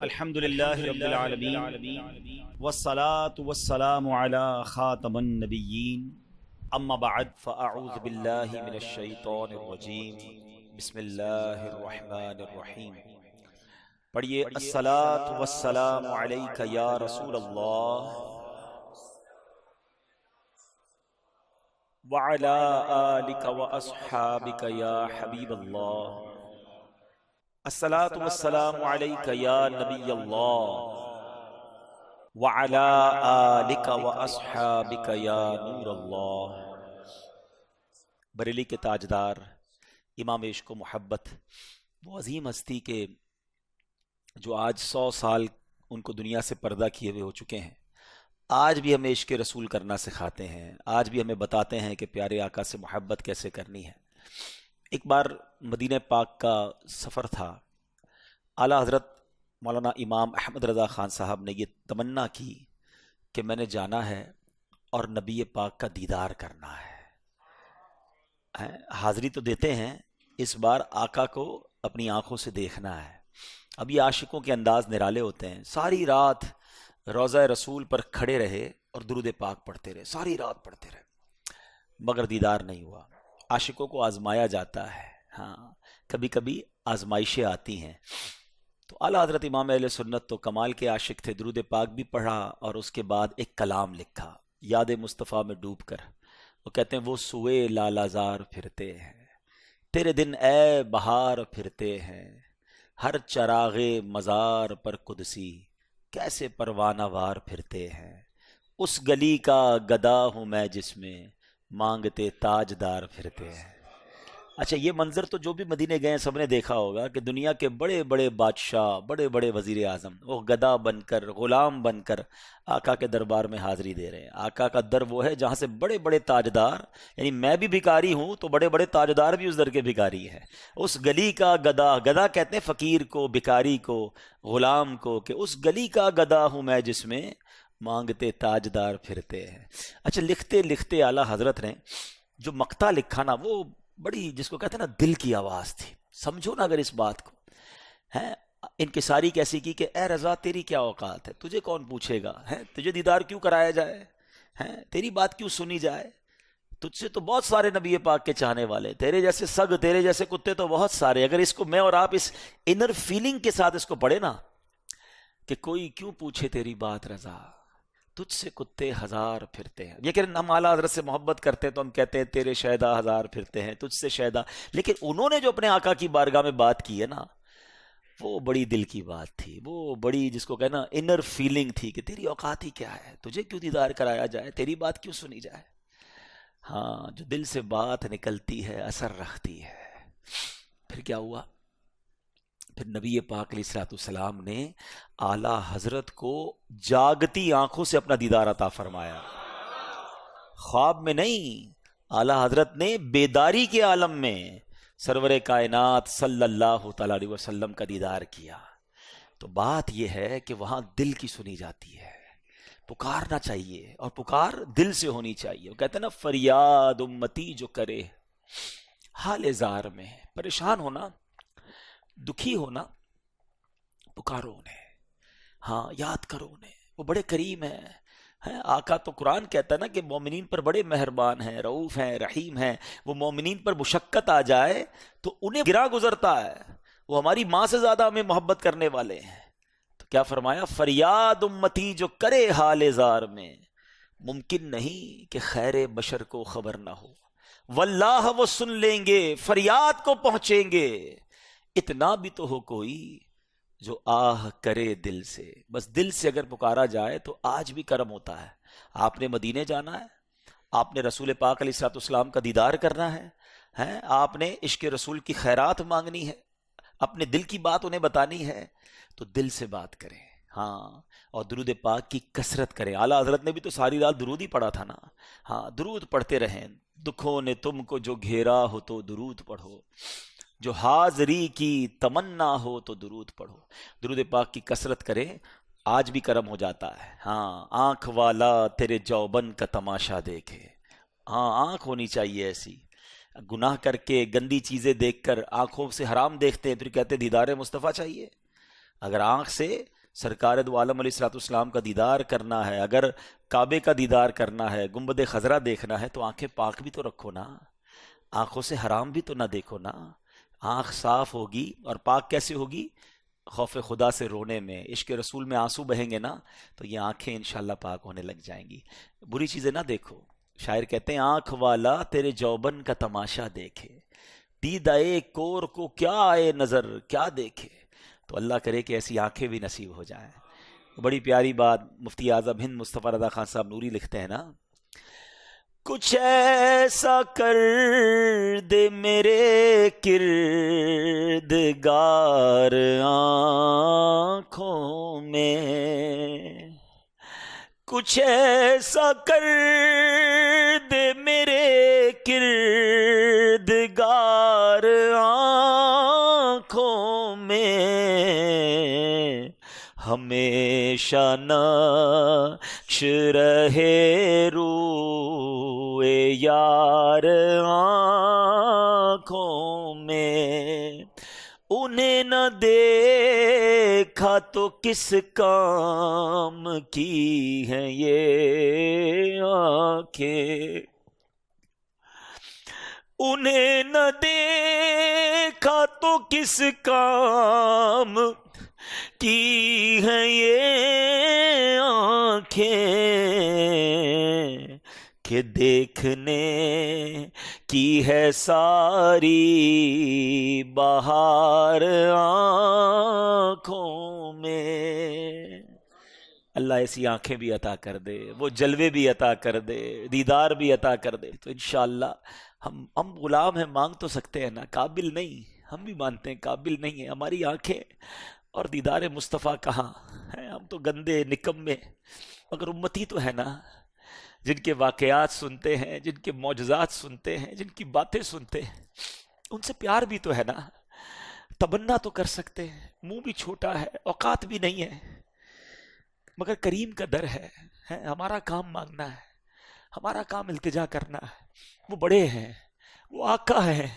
الحمد للہ رب العالمین والصلاة والسلام علی خاتم النبیین اما بعد فاعوذ باللہ من الشیطان الرجیم بسم اللہ الرحمن الرحیم. پڑھیے الصلاة والسلام علیک یا رسول اللہ وعلی آلک واصحابک یا حبیب اللہ. الصلاة والسلام علیک یا نبی اللہ وعلی آلک واصحابک یا نور اللہ. بریلی کے تاجدار امام عشق و محبت، وہ عظیم ہستی کے جو آج 100 سال ان کو دنیا سے پردہ کیے ہوئے ہو چکے ہیں، آج بھی ہمیں عشق رسول کرنا سکھاتے ہیں، آج بھی ہمیں بتاتے ہیں کہ پیارے آقا سے محبت کیسے کرنی ہے. ایک بار مدینہ پاک کا سفر تھا. اعلیٰ حضرت مولانا امام احمد رضا خان صاحب نے یہ تمنا کی کہ میں نے جانا ہے اور نبی پاک کا دیدار کرنا ہے. حاضری تو دیتے ہیں، اس بار آقا کو اپنی آنکھوں سے دیکھنا ہے. اب یہ عاشقوں کے انداز نرالے ہوتے ہیں. ساری رات روضہ رسول پر کھڑے رہے اور درود پاک پڑھتے رہے، ساری رات پڑھتے رہے، مگر دیدار نہیں ہوا. عاشقوں کو آزمایا جاتا ہے، ہاں کبھی کبھی آزمائشیں آتی ہیں. تو اعلیٰ حضرت امام اہل سنت تو کمال کے عاشق تھے، درود پاک بھی پڑھا اور اس کے بعد ایک کلام لکھا یاد مصطفیٰ میں ڈوب کر. وہ کہتے ہیں وہ سوئے لالازار پھرتے ہیں، تیرے دن اے بہار پھرتے ہیں، ہر چراغ مزار پر قدسی کیسے پروانہ وار پھرتے ہیں. اس گلی کا گدا ہوں میں جس میں مانگتے تاجدار پھرتے ہیں. اچھا، یہ منظر تو جو بھی مدینے گئے ہیں سب نے دیکھا ہوگا کہ دنیا کے بڑے بڑے بادشاہ، بڑے بڑے وزیر اعظم وہ گدا بن کر، غلام بن کر آقا کے دربار میں حاضری دے رہے ہیں. آقا کا در وہ ہے جہاں سے بڑے بڑے تاجدار، یعنی میں بھی بھکاری ہوں تو بڑے بڑے تاجدار بھی اس در کے بھکاری ہیں. اس گلی کا گدا، گدا کہتے ہیں فقیر کو، بھکاری کو، غلام کو، کہ اس گلی کا گدا ہوں میں جس میں مانگتے تاجدار پھرتے ہیں. اچھا، لکھتے لکھتے اعلیٰ حضرت نے جو مقطع لکھا نا، وہ بڑی جس کو کہتے ہیں نا دل کی آواز تھی. سمجھو نا اگر اس بات کو ہے. انکساری کیسی کی کہ اے رضا تیری کیا اوقات ہے، تجھے کون پوچھے گا، ہے تجھے دیدار کیوں کرایا جائے، ہے تیری بات کیوں سنی جائے. تجھ سے تو بہت سارے نبی پاک کے چاہنے والے، تیرے جیسے سگ، تیرے جیسے کتے تو بہت سارے. اگر اس کو میں اور آپ اس انر فیلنگ کے ساتھ اس کو پڑھے نا کہ کوئی کیوں پوچھے تیری بات رضا، تجھ سے کتے ہزار پھرتے ہیں. یہ کہ ہم اعلیٰ حضرت سے محبت کرتے ہیں تو ہم کہتے ہیں تیرے شیدا ہزار پھرتے ہیں، تجھ سے شیدا. لیکن انہوں نے جو اپنے آقا کی بارگاہ میں بات کی ہے نا، وہ بڑی دل کی بات تھی، وہ بڑی جس کو کہنا انر فیلنگ تھی کہ تیری اوقات ہی کیا ہے، تجھے کیوں دیدار کرایا جائے، تیری بات کیوں سنی جائے. ہاں، جو دل سے بات نکلتی ہے اثر رکھتی ہے. پھر کیا ہوا؟ پھر نبی پاک علیہ الصلوۃ والسلام نے اعلیٰ حضرت کو جاگتی آنکھوں سے اپنا دیدار عطا فرمایا. خواب میں نہیں، اعلیٰ حضرت نے بیداری کے عالم میں سرور کائنات صلی اللہ تعالی علیہ وسلم کا دیدار کیا. تو بات یہ ہے کہ وہاں دل کی سنی جاتی ہے، پکارنا چاہیے اور پکار دل سے ہونی چاہیے. وہ کہتے ہیں نا فریاد امتی جو کرے حال زار میں، پریشان ہونا، دکھی ہونا، پکارو انہیں، ہاں یاد کرو انہیں، وہ بڑے کریم ہیں. آقا تو قرآن کہتا ہے نا کہ مومنین پر بڑے مہربان ہیں، رؤوف ہیں، رحیم ہیں. وہ مومنین پر مشقت آ جائے تو انہیں گرا گزرتا ہے. وہ ہماری ماں سے زیادہ ہمیں محبت کرنے والے ہیں. تو کیا فرمایا؟ فریاد امتی جو کرے حال زار میں، ممکن نہیں کہ خیر بشر کو خبر نہ ہو، واللہ وہ سن لیں گے، فریاد کو پہنچیں گے. اتنا بھی تو ہو کوئی جو آہ کرے دل سے. بس دل سے اگر پکارا جائے تو آج بھی کرم ہوتا ہے. آپ نے مدینے جانا ہے، آپ نے رسول پاک علیہ الصلوۃ والسلام کا دیدار کرنا ہے، آپ نے عشق رسول کی خیرات مانگنی ہے، اپنے دل کی بات انہیں بتانی ہے، تو دل سے بات کریں. ہاں، اور درود پاک کی کثرت کریں. اعلیٰ حضرت نے بھی تو ساری رات درود ہی پڑھا تھا نا. ہاں، درود پڑھتے رہیں. دکھوں نے تم کو جو گھیرا ہو تو درود پڑھو، جو حاضری کی تمنا ہو تو درود پڑھو. درود پاک کی کثرت کریں، آج بھی کرم ہو جاتا ہے. ہاں، آنکھ والا تیرے جوبن کا تماشا دیکھے. ہاں، آنکھ ہونی چاہیے ایسی. گناہ کر کے گندی چیزیں دیکھ کر آنکھوں سے حرام دیکھتے ہیں، پھر کہتے ہیں دیدار مصطفیٰ چاہیے. اگر آنکھ سے سرکار دو عالم علیہ الصلوۃ والسلام کا دیدار کرنا ہے، اگر کعبے کا دیدار کرنا ہے، گنبد خضرا دیکھنا ہے، تو آنکھیں پاک بھی تو رکھو نا، آنکھوں سے حرام بھی تو نہ دیکھو نا۔ آنکھ صاف ہوگی اور پاک کیسے ہوگی؟ خوف خدا سے رونے میں، عشق رسول میں آنسو بہیں گے نا، تو یہ آنکھیں انشاءاللہ پاک ہونے لگ جائیں گی۔ بری چیزیں نہ دیکھو۔ شاعر کہتے ہیں آنکھ والا تیرے جوبن کا تماشا دیکھے، دیدائے کور کو کیا آئے نظر کیا دیکھے۔ تو اللہ کرے کہ ایسی آنکھیں بھی نصیب ہو جائیں۔ بڑی پیاری بات مفتی اعظم ہند مصطفیٰ رضا خان صاحب نوری لکھتے ہیں نا، کچھ ایسا کر دے میرے کردگار آنکھوں میں، کچھ ایسا کر دے میرے کردگار آنکھوں میں، ہمیشہ نقش رہے روئے یار آنکھوں میں، انہیں نہ دیکھا تو کس کام کی ہیں یہ آنکھیں، انہیں نہ دیکھا تو کس کام کی ہیں یہ آنکھیں، کہ دیکھنے کی ہے ساری بہار آنکھوں میں۔ اللہ ایسی آنکھیں بھی عطا کر دے، وہ جلوے بھی عطا کر دے، دیدار بھی عطا کر دے، تو انشاءاللہ ہم غلام ہیں، مانگ تو سکتے ہیں نا، قابل نہیں، ہم بھی مانتے ہیں قابل نہیں ہیں ہماری آنکھیں، اور دیدار مصطفیٰ کہاں ہے، ہم تو گندے نکمے، مگر امتی تو ہے نا، جن کے واقعات سنتے ہیں، جن کے معجزات سنتے ہیں، جن کی باتیں سنتے ہیں، ان سے پیار بھی تو ہے نا، تمنا تو کر سکتے ہیں، منہ بھی چھوٹا ہے، اوقات بھی نہیں ہے، مگر کریم کا در ہے، ہمارا کام مانگنا ہے، ہمارا کام التجا کرنا ہے۔ وہ بڑے ہیں، وہ آقا ہیں،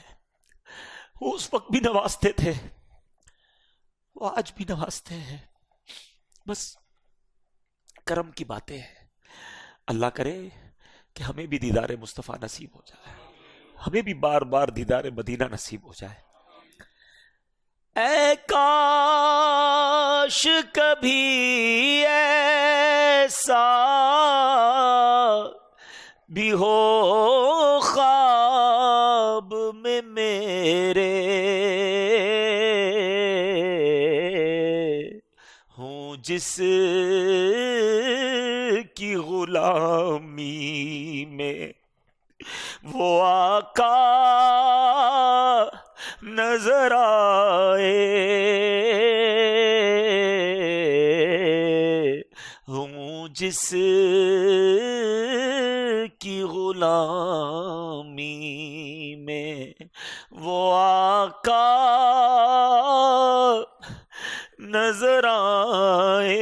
وہ اس وقت بھی نوازتے تھے، وہ آج بھی نوازتے ہیں، بس کرم کی باتیں ہیں۔ اللہ کرے کہ ہمیں بھی دیدار مصطفیٰ نصیب ہو جائے، ہمیں بھی بار بار دیدار مدینہ نصیب ہو جائے۔ اے کاش کبھی ایسا بھی ہو خواب میں میرے، ہوں جس کی غلامی میں وہ آقا نظر آئے، ہوں جس کی غلامی میں وہ آقا نظر آئے۔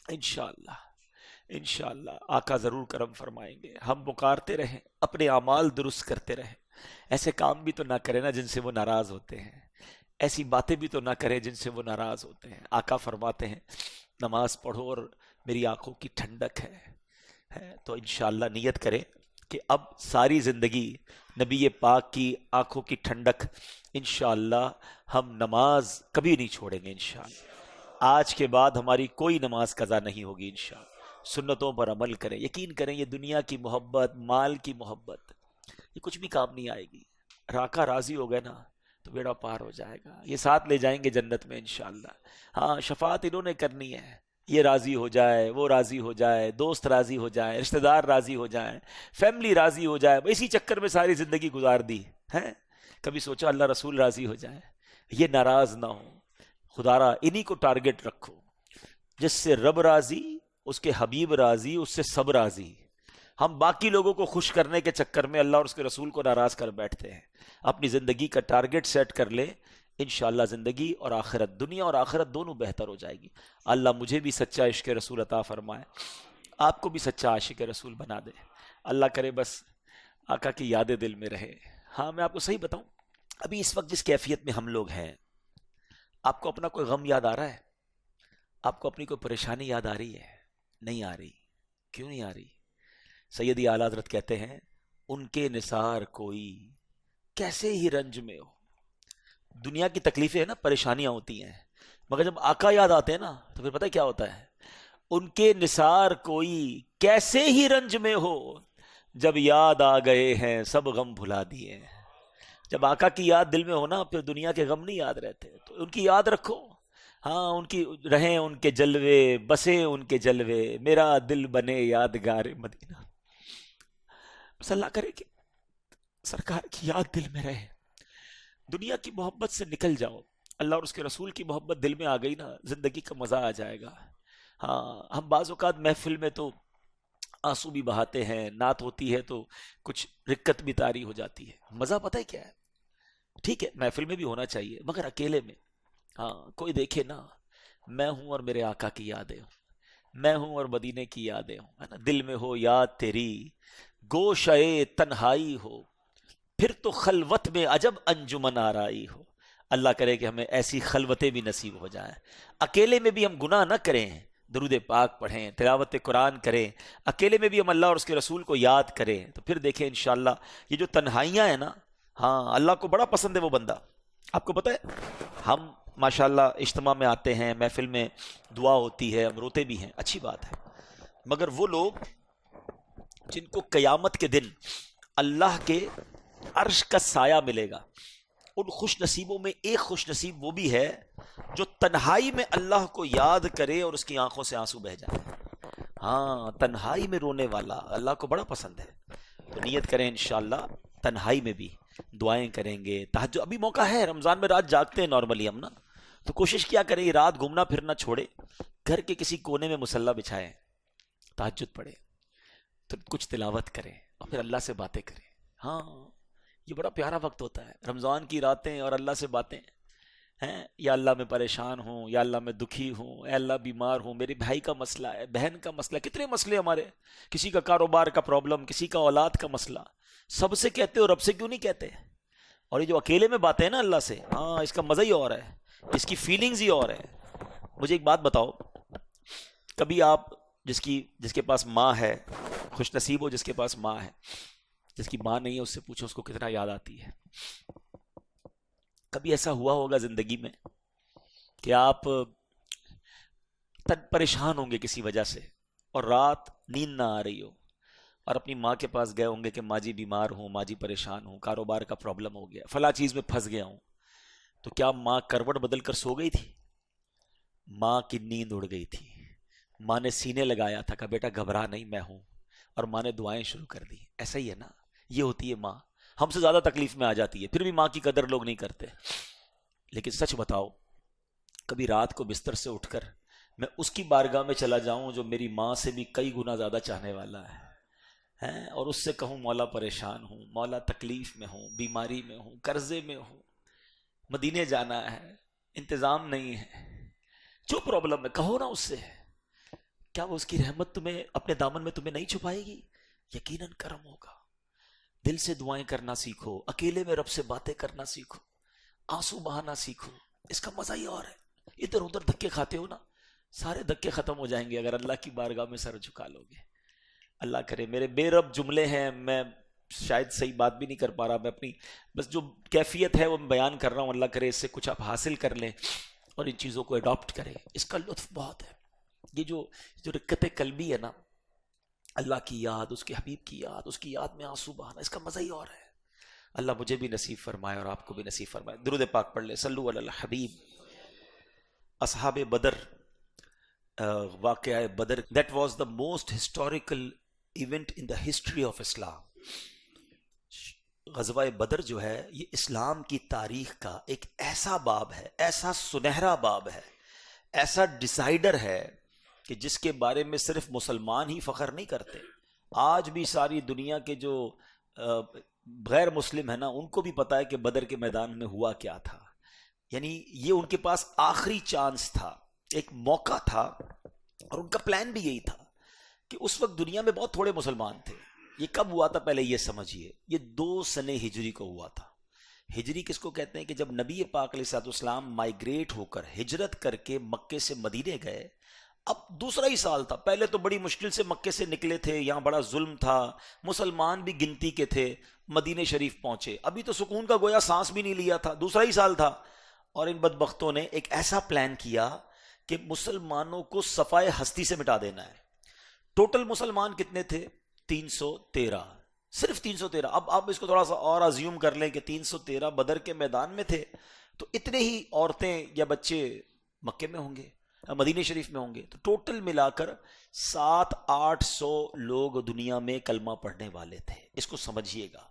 انشاءاللہ انشاءاللہ آقا ضرور کرم فرمائیں گے۔ ہم پکارتے رہیں، اپنے اعمال درست کرتے رہیں، ایسے کام بھی تو نہ کریں نا جن سے وہ ناراض ہوتے ہیں، ایسی باتیں بھی تو نہ کریں جن سے وہ ناراض ہوتے ہیں۔ آقا فرماتے ہیں نماز پڑھو اور میری آنکھوں کی ٹھنڈک ہے، تو انشاءاللہ نیت کریں کہ اب ساری زندگی نبی پاک کی آنکھوں کی ٹھنڈک، انشاءاللہ ہم نماز کبھی نہیں چھوڑیں گے انشاءاللہ۔ آج کے بعد ہماری کوئی نماز قضا نہیں ہوگی انشاءاللہ۔ سنتوں پر عمل کریں، یقین کریں یہ دنیا کی محبت، مال کی محبت، یہ کچھ بھی کام نہیں آئے گی۔ آقا راضی ہو گئے نا تو بیڑا پار ہو جائے گا، یہ ساتھ لے جائیں گے جنت میں انشاءاللہ۔ ہاں شفاعت انہوں نے کرنی ہے، یہ راضی ہو جائے، وہ راضی ہو جائے، دوست راضی ہو جائے، رشتہ دار راضی ہو جائیں، فیملی راضی ہو جائے، اسی چکر میں ساری زندگی گزار دی ہے۔ کبھی سوچا اللہ رسول راضی ہو جائے، یہ ناراض نہ ہو، خدا را انہی کو ٹارگٹ رکھو، جس سے رب راضی، اس کے حبیب راضی، اس سے سب راضی۔ ہم باقی لوگوں کو خوش کرنے کے چکر میں اللہ اور اس کے رسول کو ناراض کر بیٹھتے ہیں۔ اپنی زندگی کا ٹارگٹ سیٹ کر لے، انشاءاللہ زندگی اور آخرت، دنیا اور آخرت دونوں بہتر ہو جائے گی۔ اللہ مجھے بھی سچا عشق رسول عطا فرمائے، آپ کو بھی سچا عاشق رسول بنا دے۔ اللہ کرے بس آقا کی یادیں دل میں رہے۔ ہاں میں آپ کو صحیح بتاؤں، ابھی اس وقت جس کیفیت میں ہم لوگ ہیں، آپ کو اپنا کوئی غم یاد آ رہا ہے؟ آپ کو اپنی کوئی پریشانی یاد آ رہی ہے؟ نہیں آ رہی. کیوں نہیں آ رہی؟ سیدی اعلیٰ حضرت کہتے ہیں ان کے نثار کوئی کیسے ہی رنج میں ہو. دنیا کی تکلیفیں ہیں نا، پریشانیاں ہوتی ہیں، مگر جب آقا یاد آتے ہیں نا تو پھر پتہ ہے کیا ہوتا ہے؟ ان کے نثار کوئی کیسے ہی رنج میں ہو، جب یاد آ گئے ہیں سب غم بھلا دیے ہیں. جب آقا کی یاد دل میں ہو نا پھر دنیا کے غم نہیں یاد رہتے. تو ان کی یاد رکھو. ہاں، ان کی رہیں ان کے جلوے، بسیں ان کے جلوے، میرا دل بنے یادگار مدینہ. بس اللہ کرے کہ سرکار کی یاد دل میں رہے. دنیا کی محبت سے نکل جاؤ. اللہ اور اس کے رسول کی محبت دل میں آ گئی نا، زندگی کا مزہ آ جائے گا. ہاں، ہم بعض اوقات محفل میں تو آنسو بھی بہاتے ہیں، نعت ہوتی ہے تو کچھ رکت بھی طاری ہو جاتی ہے. مزہ پتہ ہے کیا ہے؟ ٹھیک ہے محفل میں بھی ہونا چاہیے مگر اکیلے میں. ہاں، کوئی دیکھے نا، میں ہوں اور میرے آقا کی یادیں ہوں، میں ہوں اور مدینے کی یادیں ہوں، ہے نا. دل میں ہو یاد تیری، گوشئے تنہائی ہو، پھر تو خلوت میں عجب انجمن آرائی ہو. اللہ کرے کہ ہمیں ایسی خلوتیں بھی نصیب ہو جائیں. اکیلے میں بھی ہم گناہ نہ کریں، درود پاک پڑھیں، تلاوت قرآن کریں. اکیلے میں بھی ہم اللہ اور اس کے رسول کو یاد کریں تو پھر دیکھیں انشاءاللہ یہ جو تنہائیاں ہیں نا، ہاں اللہ کو بڑا پسند ہے وہ بندہ. آپ کو پتہ ہے ہم ماشاءاللہ اجتماع میں آتے ہیں، محفل میں دعا ہوتی ہے، ہم روتے بھی ہیں، اچھی بات ہے. مگر وہ لوگ جن کو قیامت کے دن اللہ کے عرش کا سایہ ملے گا، ان خوش نصیبوں میں ایک خوش نصیب وہ بھی ہے جو تنہائی میں اللہ کو یاد کرے اور اس کی آنکھوں سے آنسو بہہ جائے. ہاں، تنہائی میں رونے والا اللہ کو بڑا پسند ہے. تو نیت کریں انشاءاللہ تنہائی میں بھی دعائیں کریں گے. تہجد ابھی موقع ہے، رمضان میں رات جاگتے ہیں نارملی ہم نا، تو کوشش کیا کریں یہ رات گھومنا پھرنا چھوڑے، گھر کے کسی کونے میں مصلی بچھائیں، تہجد پڑھیں، تو کچھ تلاوت کریں اور پھر اللہ سے باتیں کریں. ہاں، یہ بڑا پیارا وقت ہوتا ہے رمضان کی راتیں اور اللہ سے باتیں ہیں. یا اللہ میں پریشان ہوں، یا اللہ میں دکھی ہوں، اے اللہ بیمار ہوں، میرے بھائی کا مسئلہ ہے، بہن کا مسئلہ، کتنے مسئلے ہمارے، کسی کا کاروبار کا پرابلم، کسی کا اولاد کا مسئلہ. سب سے کہتے ہو، رب سے کیوں نہیں کہتے؟ اور یہ جو اکیلے میں باتیں ہیں نا اللہ سے، ہاں اس کا مزہ ہی اور ہے، اس کی فیلنگز ہی اور ہے. مجھے ایک بات بتاؤ، کبھی آپ جس کے پاس ماں ہے، خوش نصیب ہو جس کے پاس ماں ہے، جس کی ماں نہیں ہے اس سے پوچھو اس کو کتنا یاد آتی ہے. کبھی ایسا ہوا ہوگا زندگی میں کہ آپ پریشان ہوں گے کسی وجہ سے اور رات نیند نہ آ رہی ہو اور اپنی ماں کے پاس گئے ہوں گے کہ ماں جی بیمار ہوں، ماں جی پریشان ہوں، کاروبار کا پرابلم ہو گیا، فلاں چیز میں پھنس گیا ہوں. تو کیا ماں کروٹ بدل کر سو گئی تھی؟ ماں کی نیند اڑ گئی تھی. ماں نے سینے لگایا تھا کہ بیٹا گھبرا نہیں میں ہوں، اور ماں نے دعائیں شروع کر دی. ایسا ہی ہے نا، یہ ہوتی ہے ماں. ہم سے زیادہ تکلیف میں آ جاتی ہے پھر بھی ماں کی قدر لوگ نہیں کرتے. لیکن سچ بتاؤ، کبھی رات کو بستر سے اٹھ کر میں اس کی بارگاہ میں چلا جاؤں جو میری ماں سے بھی کئی گنا زیادہ چاہنے والا ہے، اور اس سے کہوں مولا پریشان ہوں، مولا تکلیف میں ہوں، بیماری میں ہوں، قرضے میں ہوں، مدینے جانا ہے، انتظام نہیں ہے، جو پرابلم ہے کہو نا اس سے. کیا وہ اس کی رحمت تمہیں اپنے دامن میں تمہیں نہیں چھپائے گی؟ یقیناً کرم ہوگا. دل سے دعائیں کرنا سیکھو، اکیلے میں رب سے باتیں کرنا سیکھو، آنسو بہانا سیکھو، اس کا مزہ ہی اور ہے. ادھر ادھر دھکے کھاتے ہو نا، سارے دھکے ختم ہو جائیں گے اگر اللہ کی بارگاہ میں سر جھکا لو گے. اللہ کرے. میرے بے رب جملے ہیں، میں شاید صحیح بات بھی نہیں کر پا رہا، میں اپنی بس جو کیفیت ہے وہ میں بیان کر رہا ہوں. اللہ کرے اس سے کچھ آپ حاصل کر لیں اور ان چیزوں کو اڈاپٹ کریں. اس کا لطف بہت ہے. یہ جو رکت قلبی ہے نا، اللہ کی یاد، اس کے حبیب کی یاد، اس کی یاد میں آنسو بہانا، اس کا مزہ ہی اور ہے. اللہ مجھے بھی نصیب فرمائے اور آپ کو بھی نصیب فرمائے. درود پاک پڑھ لے، صلو علی الحبیب. اصحاب بدر، واقعہ بدر، that was the most historical event in the history of Islam. غزوہ بدر جو ہے یہ اسلام کی تاریخ کا ایک ایسا باب ہے، ایسا سنہرا باب ہے، ایسا ڈیسائیڈر ہے کہ جس کے بارے میں صرف مسلمان ہی فخر نہیں کرتے. آج بھی ساری دنیا کے جو غیر مسلم ہیں نا، ان کو بھی پتا ہے کہ بدر کے میدان میں ہوا کیا تھا. یعنی یہ ان کے پاس آخری چانس تھا، ایک موقع تھا، اور ان کا پلان بھی یہی تھا کہ اس وقت دنیا میں بہت تھوڑے مسلمان تھے. یہ کب ہوا تھا پہلے یہ سمجھیے، یہ 2 سنہ ہجری کو ہوا تھا. ہجری کس کو کہتے ہیں کہ جب نبی پاک علیہ الصلوۃ والسلام مائیگریٹ ہو کر ہجرت کر کے مکے سے مدینے گئے، اب دوسرا ہی سال تھا، پہلے تو بڑی مشکل سے مکے سے نکلے تھے، یہاں بڑا ظلم تھا، مسلمان بھی گنتی کے تھے، مدینے شریف پہنچے، ابھی تو سکون کا گویا سانس بھی نہیں لیا تھا، دوسرا ہی سال تھا، اور ان بدبختوں نے ایک ایسا پلان کیا کہ مسلمانوں کو صفائے ہستی سے مٹا دینا ہے۔ ٹوٹل مسلمان کتنے تھے؟ 313، صرف 313۔ اب آپ اس کو تھوڑا سا اور ازیوم کر لیں کہ 313 بدر کے میدان میں تھے، تو اتنے ہی عورتیں یا بچے مکے میں ہوں گے، مدینہ شریف میں ہوں گے، تو ٹوٹل ملا کر 700-800 لوگ دنیا میں کلمہ پڑھنے والے تھے۔ اس کو سمجھیے گا،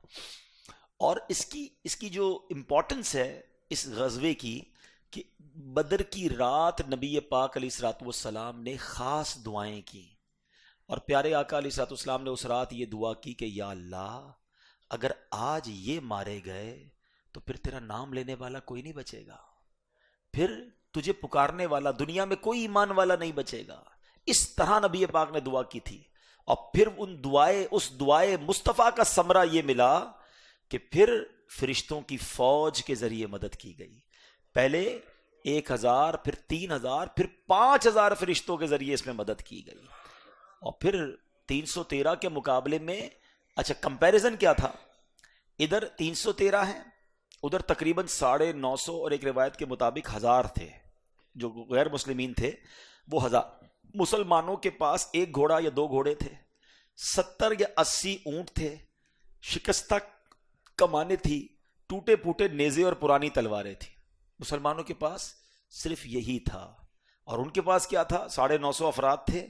اور اس کی جو امپورٹنس ہے اس غزوے کی، کہ بدر کی رات نبی پاک علیہ الصلوۃ والسلام نے خاص دعائیں کی، اور پیارے آقا علیہ الصلوۃ والسلام نے اس رات یہ دعا کی کہ یا اللہ، اگر آج یہ مارے گئے تو پھر تیرا نام لینے والا کوئی نہیں بچے گا، پھر تجھے پکارنے والا دنیا میں کوئی ایمان والا نہیں بچے گا۔ اس طرح نبی پاک نے دعا کی تھی، اور پھر اس دعائے مصطفیٰ کا ثمرہ یہ ملا کہ پھر فرشتوں کی فوج کے ذریعے مدد کی گئی، پہلے 1000، پھر 3000، پھر 5000 فرشتوں کے ذریعے اس میں مدد کی گئی، اور پھر 313 کے مقابلے میں، اچھا کمپیریزن کیا تھا، ادھر 313 ہیں، ادھر تقریباً 950، اور ایک روایت کے مطابق 1000 تھے، جو غیر مسلمین تھے وہ 1000۔ مسلمانوں کے پاس ایک گھوڑا یا 2 گھوڑے تھے، 70 یا 80 اونٹ تھے، شکستہ کمانیں تھی، ٹوٹے پھوٹے نیزے اور پرانی تلواریں تھیں۔ مسلمانوں کے پاس صرف یہی تھا، اور ان کے پاس کیا تھا؟ 950 افراد تھے،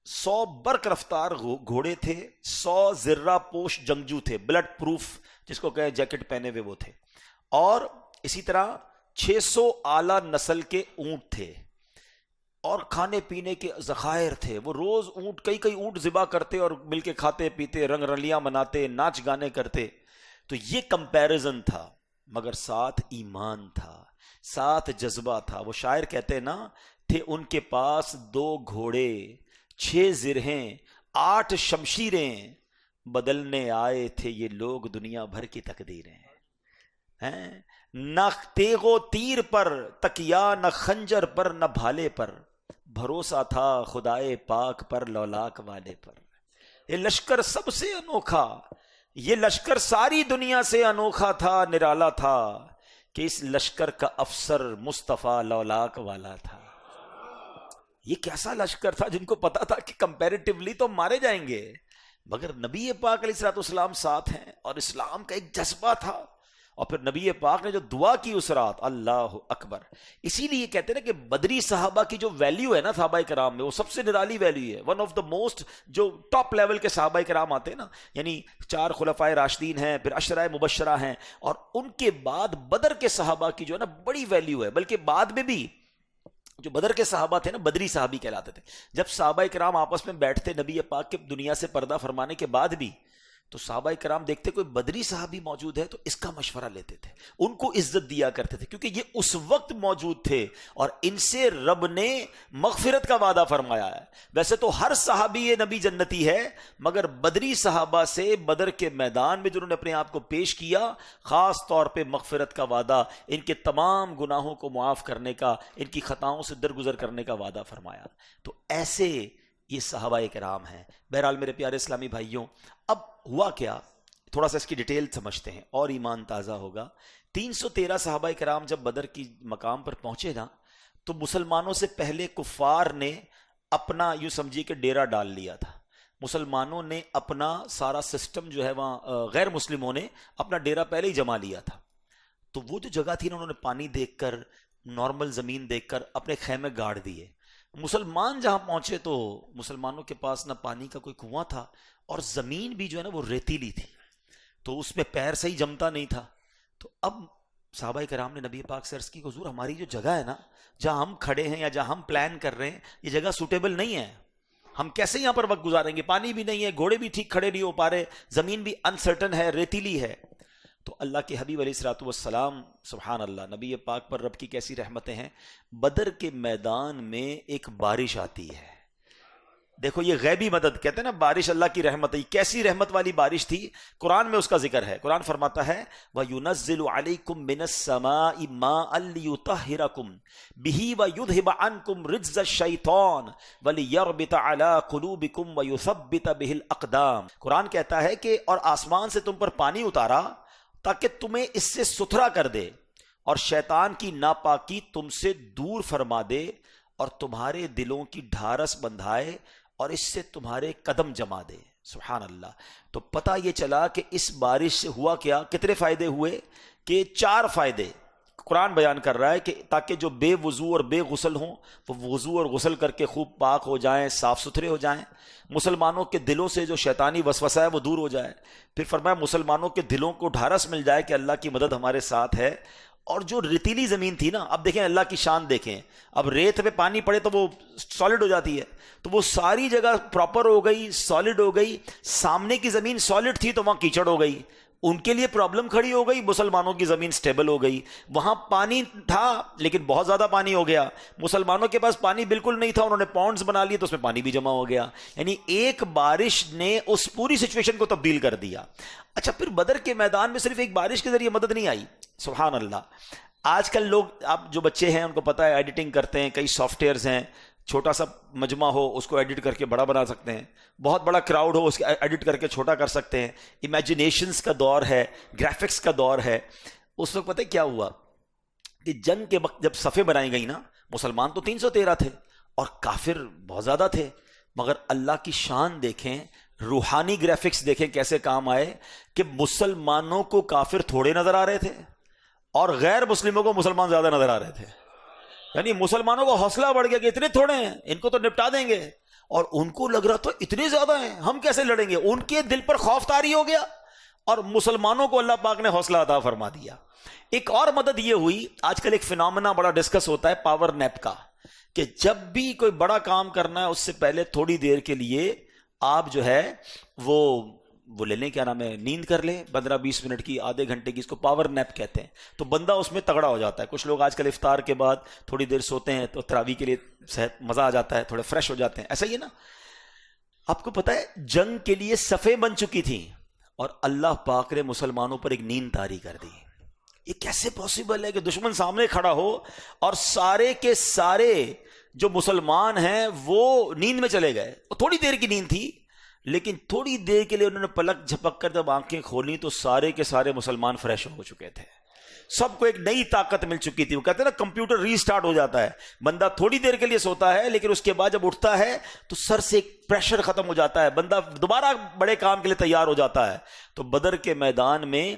100 برق رفتار گھوڑے تھے، 100 زرہ پوش جنگجو تھے، بلڈ پروف جس کو کہے جیکٹ پہنے ہوئے وہ تھے، اور اسی طرح 600 اعلیٰ نسل کے اونٹ تھے، اور کھانے پینے کے ذخائر تھے۔ وہ روز کئی اونٹ ذبح کرتے اور مل کے کھاتے پیتے، رنگ رلیاں مناتے، ناچ گانے کرتے۔ تو یہ کمپیریزن تھا، مگر ساتھ ایمان تھا، ساتھ جذبہ تھا۔ وہ شاعر کہتے ہیں نا، تھے ان کے پاس 2 گھوڑے، 6 زرہیں، 8 شمشیریں، بدلنے آئے تھے یہ لوگ دنیا بھر کی تقدیریں۔ نہ تیغ و تیر پر تکیا، نہ خنجر پر نہ بھالے پر، بھروسہ تھا خدائے پاک پر لولاک والے پر۔ یہ لشکر سب سے انوکھا، یہ لشکر ساری دنیا سے انوکھا تھا، نرالا تھا، کہ اس لشکر کا افسر مصطفیٰ لولاک والا تھا۔ یہ کیسا لشکر تھا جن کو پتا تھا کہ کمپیریٹیولی تو مارے جائیں گے، مگر نبی پاک علیہ الصلوۃ والسلام ساتھ ہیں، اور اسلام کا ایک جذبہ تھا۔ اور پھر نبی پاک نے جو دعا کی اس رات، اللہ اکبر۔ اسی لیے کہتے ہیں نا کہ بدری صحابہ کی جو ویلیو ہے نا صحابہ کرام میں، وہ سب سے نرالی ویلیو ہے، ون آف دا موسٹ، جو ٹاپ لیول کے صحابہ کرام آتے ہیں نا، یعنی 4 خلفائے راشدین ہیں، پھر عشرہ مبشرہ ہیں، اور ان کے بعد بدر کے صحابہ کی جو ہے نا بڑی ویلیو ہے، بلکہ بعد میں بھی جو بدر کے صحابہ تھے نا بدری صحابی کہلاتے تھے۔ جب صحابہ کرام آپس میں بیٹھتے نبی پاک کے دنیا سے پردہ فرمانے کے بعد بھی، تو صحابہ کرام دیکھتے کوئی بدری صحابی موجود ہے تو اس کا مشورہ لیتے تھے، ان کو عزت دیا کرتے تھے، کیونکہ یہ اس وقت موجود تھے اور ان سے رب نے مغفرت کا وعدہ فرمایا ہے۔ ویسے تو ہر صحابی نبی جنتی ہے، مگر بدری صحابہ سے بدر کے میدان میں جنہوں نے اپنے آپ کو پیش کیا، خاص طور پہ مغفرت کا وعدہ، ان کے تمام گناہوں کو معاف کرنے کا، ان کی خطاؤں سے درگزر کرنے کا وعدہ فرمایا۔ تو ایسے یہ صحابہ کرام ہیں۔ بہرحال میرے پیارے اسلامی بھائیوں، اب ہوا کیا، تھوڑا سا اس کی ڈیٹیل سمجھتے ہیں اور ایمان تازہ ہوگا۔ 313 صحابہ کرام جب بدر کی مقام پر پہنچے نا، تو مسلمانوں سے پہلے کفار نے اپنا یوں سمجھیے کہ ڈیرا ڈال لیا تھا۔ مسلمانوں نے اپنا سارا سسٹم جو ہے وہاں، غیر مسلموں نے اپنا ڈیرا پہلے ہی جما لیا تھا۔ تو وہ جو جگہ تھی نا، انہوں نے پانی دیکھ کر، نارمل زمین دیکھ کر اپنے خیمے گاڑ دیے۔ مسلمان جہاں پہنچے تو مسلمانوں کے پاس نہ پانی کا کوئی کنواں تھا، اور زمین بھی جو ہے نا وہ ریتیلی تھی، تو اس میں پیر صحیح جمتا نہیں تھا۔ تو اب صحابہ کرام نے نبی پاک سے عرض کی، حضور ہماری جو جگہ ہے نا، جہاں ہم کھڑے ہیں یا جہاں ہم پلان کر رہے ہیں، یہ جگہ سوٹیبل نہیں ہے، ہم کیسے یہاں پر وقت گزاریں گے؟ پانی بھی نہیں ہے، گھوڑے بھی ٹھیک کھڑے نہیں ہو پا رہے، زمین بھی انسرٹن ہے، ریتیلی ہے۔ تو اللہ کے حبیب علیہ الصلوۃ والسلام، سبحان اللہ، نبی پاک پر رب کی کیسی رحمتیں ہیں، بدر کے میدان میں ایک بارش آتی ہے، دیکھو یہ غیبی مدد کہتے ہیں نا، بارش اللہ کی رحمت ہے. کیسی رحمت والی بارش تھی؟ قرآن میں اس کا ذکر ہے. قرآن فرماتا ہے وَيُنَزِّلُ عَلَيْكُم مِّنَ السَّمَاءِ مَاءً لِيُطَهِّرَكُم بِهِ وَيُذْهِبَ عَنكُم رِجْزَ الشَّيْطَانِ وَلِيَرْبِطَ عَلَىٰ قُلُوبِكُم وَيُثَبِّتَ بِهِ الْأَقْدَامَ. قرآن کہتا ہے کہ اور آسمان سے تم پر پانی اتارا تاکہ تمہیں اس سے ستھرا کر دے اور شیطان کی ناپاکی تم سے دور فرما دے اور تمہارے دلوں کی ڈھارس بندھائے اور اس سے تمہارے قدم جما دے. سبحان اللہ. تو پتہ یہ چلا کہ اس بارش سے ہوا کیا، کتنے فائدے ہوئے؟ کہ 4 فائدے قرآن بیان کر رہا ہے کہ تاکہ جو بے وضو اور بے غسل ہوں وہ وضو اور غسل کر کے خوب پاک ہو جائیں، صاف ستھرے ہو جائیں. مسلمانوں کے دلوں سے جو شیطانی وسوسہ ہے وہ دور ہو جائے. پھر فرمایا مسلمانوں کے دلوں کو ڈھارس مل جائے کہ اللہ کی مدد ہمارے ساتھ ہے. اور جو ریتیلی زمین تھی نا، اب دیکھیں اللہ کی شان دیکھیں، اب ریت پہ پانی پڑے تو وہ سالڈ ہو جاتی ہے، تو وہ ساری جگہ پراپر ہو گئی، سالڈ ہو گئی. سامنے کی زمین سالڈ تھی تو وہاں کیچڑ ہو گئی، ان کے لیے پرابلم کھڑی ہو گئی. مسلمانوں کی زمین سٹیبل ہو گئی. وہاں پانی تھا لیکن بہت زیادہ پانی ہو گیا. مسلمانوں کے پاس پانی بالکل نہیں تھا، انہوں نے پونڈز بنا لیے تو اس میں پانی بھی جمع ہو گیا. یعنی ایک بارش نے اس پوری سچویشن کو تبدیل کر دیا. اچھا، پھر بدر کے میدان میں صرف ایک بارش کے ذریعے مدد نہیں آئی. سبحان اللہ. آج کل لوگ، آپ جو بچے ہیں ان کو پتہ ہے ایڈیٹنگ کرتے ہیں، کئی سافٹ ویئرز ہیں، چھوٹا سا مجمع ہو اس کو ایڈٹ کر کے بڑا بنا سکتے ہیں، بہت بڑا کراؤڈ ہو اس کو ایڈٹ کر کے چھوٹا کر سکتے ہیں. امیجنیشنز کا دور ہے، گرافکس کا دور ہے. اس وقت پتہ کیا ہوا کہ جنگ کے وقت جب صفیں بنائی گئی نا، مسلمان تو 313 تھے اور کافر بہت زیادہ تھے، مگر اللہ کی شان دیکھیں، روحانی گرافکس دیکھیں کیسے کام آئے کہ مسلمانوں کو کافر تھوڑے نظر آ رہے تھے اور غیر مسلموں کو مسلمان زیادہ نظر آ رہے تھے. یعنی مسلمانوں کو حوصلہ بڑھ گیا کہ اتنے تھوڑے ہیں، ان کو تو نپٹا دیں گے، اور ان کو لگ رہا تھا اتنے زیادہ ہیں ہم کیسے لڑیں گے. ان کے دل پر خوف طاری ہو گیا اور مسلمانوں کو اللہ پاک نے حوصلہ عطا فرما دیا. ایک اور مدد یہ ہوئی، آج کل ایک فینومینا بڑا ڈسکس ہوتا ہے پاور نیپ کا، کہ جب بھی کوئی بڑا کام کرنا ہے اس سے پہلے تھوڑی دیر کے لیے آپ جو ہے وہ لے لیں، کیا نام ہے، نیند کر لیں 15-20 منٹ کی، آدھے گھنٹے کی، اس کو پاور نیپ کہتے ہیں. تو بندہ اس میں تگڑا ہو جاتا ہے. کچھ لوگ آج کل افطار کے بعد تھوڑی دیر سوتے ہیں تو تراویح کے لیے صحت مزہ آ جاتا ہے، تھوڑے فریش ہو جاتے ہیں. ایسا ہی ہے نا. آپ کو پتہ ہے جنگ کے لیے صفیں بن چکی تھیں اور اللہ پاک نے مسلمانوں پر ایک نیند طاری کر دی. یہ کیسے پاسبل ہے کہ دشمن سامنے کھڑا ہو اور سارے کے سارے جو مسلمان ہیں وہ نیند میں چلے گئے؟ تھوڑی دیر کی نیند تھی لیکن تھوڑی دیر کے لیے انہوں نے پلک جھپک کر جب آنکھیں کھولی تو سارے کے سارے مسلمان فریش ہو چکے تھے. سب کو ایک نئی طاقت مل چکی تھی. وہ کہتے ہیں نا کمپیوٹر ری سٹارٹ ہو جاتا ہے. بندہ تھوڑی دیر کے لیے سوتا ہے لیکن اس کے بعد جب اٹھتا ہے تو سر سے ایک پریشر ختم ہو جاتا ہے، بندہ دوبارہ بڑے کام کے لیے تیار ہو جاتا ہے. تو بدر کے میدان میں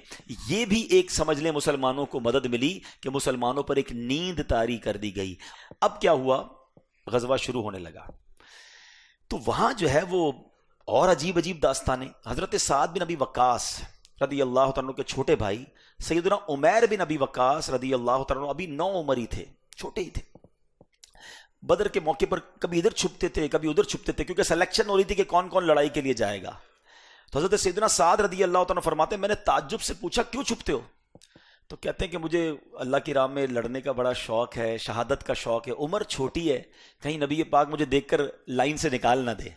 یہ بھی ایک سمجھ لیں مسلمانوں کو مدد ملی کہ مسلمانوں پر ایک نیند طاری کر دی گئی. اب کیا ہوا؟ غزوہ شروع ہونے لگا تو وہاں جو ہے وہ اور عجیب عجیب داستانیں. حضرت سعد بن ابی وقاص رضی اللہ تعالیٰ عنہ کے چھوٹے بھائی سیدنا عمیر بن ابی وقاص رضی اللہ تعالیٰ عنہ ابھی 9 عمر ہی تھے، چھوٹے ہی تھے. بدر کے موقع پر کبھی ادھر چھپتے تھے کبھی ادھر چھپتے تھے کیونکہ سلیکشن ہو رہی تھی کہ کون کون لڑائی کے لیے جائے گا. تو حضرت سیدنا سعد رضی اللہ تعالیٰ عنہ فرماتے ہیں میں نے تعجب سے پوچھا کیوں چھپتے ہو؟ تو کہتے ہیں کہ مجھے اللہ کی راہ میں لڑنے کا بڑا شوق ہے، شہادت کا شوق ہے، عمر چھوٹی ہے، کہیں نبی پاک مجھے دیکھ کر لائن سے نکال نہ دے.